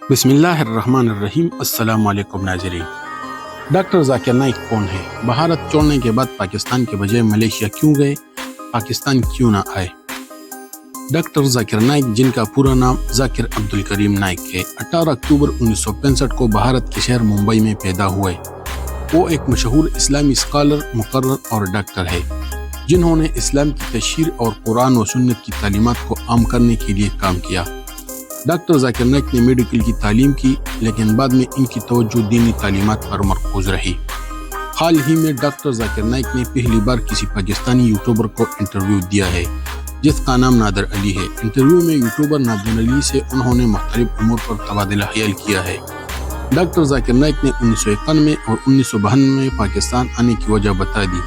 بسم اللہ الرحمن الرحیم۔ السلام علیکم ناظرین۔ ڈاکٹر ذاکر نائک کون ہے؟ بھارت چھوڑنے کے بعد پاکستان کے بجائے ملیشیا کیوں گئے؟ پاکستان کیوں نہ آئے؟ ڈاکٹر ذاکر نائک، جن کا پورا نام ذاکر عبدالکریم نائک ہے، 18 اکتوبر 1965 کو بھارت کے شہر ممبئی میں پیدا ہوئے۔ وہ ایک مشہور اسلامی اسکالر، مقرر اور ڈاکٹر ہے، جنہوں نے اسلام کی تشہیر اور قرآن و سنت کی تعلیمات کو عام کرنے کے لیے کام کیا۔ ڈاکٹر ذاکر نائک نے میڈیکل کی تعلیم کی، لیکن بعد میں ان کی توجہ دینی تعلیمات پر مرکوز رہی۔ حال ہی میں ڈاکٹر ذاکر نائک نے پہلی بار کسی پاکستانی یوٹیوبر کو انٹرویو دیا ہے، جس کا نام نادر علی ہے۔ انٹرویو میں یوٹیوبر نادر علی سے انہوں نے مختلف امور پر تبادلہ خیال کیا ہے۔ ڈاکٹر ذاکر نائک نے 1991 اور 1992 میں پاکستان آنے کی وجہ بتا دی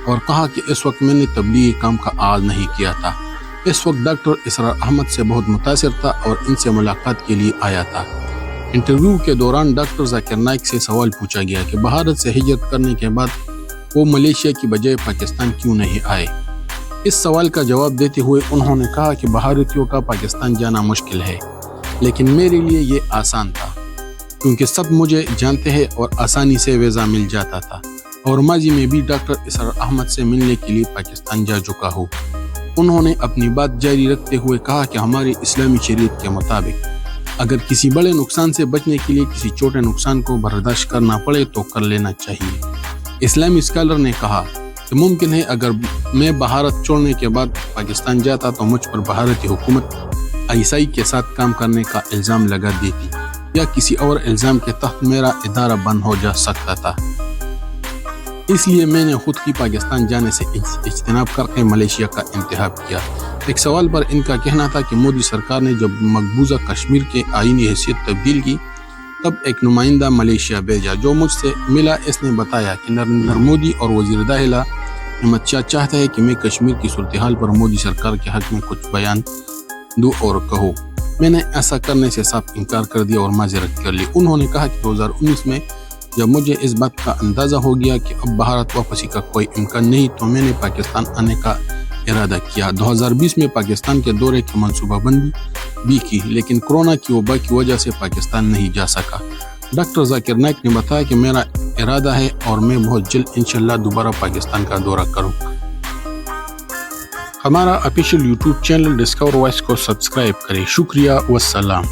اور کہا کہ اس وقت میں نے تبلیغی کام کا آغاز نہیں کیا تھا۔ اس وقت ڈاکٹر اسرار احمد سے بہت متاثر تھا اور ان سے ملاقات کے لیے آیا تھا۔ انٹرویو کے دوران ڈاکٹر ذاکر نائک سے سوال پوچھا گیا کہ بھارت سے ہجرت کرنے کے بعد وہ ملیشیا کی بجائے پاکستان کیوں نہیں آئے۔ اس سوال کا جواب دیتے ہوئے انہوں نے کہا کہ بھارتیوں کا پاکستان جانا مشکل ہے، لیکن میرے لیے یہ آسان تھا، کیونکہ سب مجھے جانتے ہیں اور آسانی سے ویزا مل جاتا تھا، اور ماضی میں بھی ڈاکٹر اسرار احمد سے ملنے کے لیے پاکستان جا چکا ہوں۔ انہوں نے اپنی بات جاری رکھتے ہوئے کہا کہ ہماری اسلامی شریعت کے مطابق اگر کسی بڑے نقصان سے بچنے کے لیے کسی چھوٹے نقصان کو برداشت کرنا پڑے تو کر لینا چاہیے۔ اسلامی اسکالر نے کہا کہ ممکن ہے اگر میں بھارت چھوڑنے کے بعد پاکستان جاتا تو مجھ پر بھارتی حکومت عیسائی کے ساتھ کام کرنے کا الزام لگا دیتی، یا کسی اور الزام کے تحت میرا ادارہ بند ہو جا سکتا تھا۔ اس لیے میں نے خود کی پاکستان جانے سے اجتناب کر کے ملیشیا کا انتخاب کیا۔ ایک سوال پر ان کا کہنا تھا کہ مودی سرکار نے جب مقبوضہ کشمیر کے آئینی حیثیت تبدیل کی تب ایک نمائندہ ملیشیا بھیجا جو مجھ سے ملا۔ اس نے بتایا کہ نریندر مودی اور وزیر داخلہ احمد شاہ چاہتا ہے کہ میں کشمیر کی صورتحال پر مودی سرکار کے حق میں کچھ بیان دوں اور کہوں۔ میں نے ایسا کرنے سے صاف انکار کر دیا اور معذرت کر لی۔ انہوں نے کہا کہ 2019 میں جب مجھے اس بات کا اندازہ ہو گیا کہ اب بھارت واپسی کا کوئی امکان نہیں تو میں نے پاکستان آنے کا ارادہ کیا۔ 2020 میں پاکستان کے دورے کی منصوبہ بندی بھی کی، لیکن کورونا کی وبا کی وجہ سے پاکستان نہیں جا سکا۔ ڈاکٹر ذاکر نائک نے بتایا کہ میرا ارادہ ہے اور میں بہت جلد انشاءاللہ دوبارہ پاکستان کا دورہ کروں گا۔ ہمارا official YouTube channel Discover Voice کو سبسکرائب کریں۔ شکریہ والسلام۔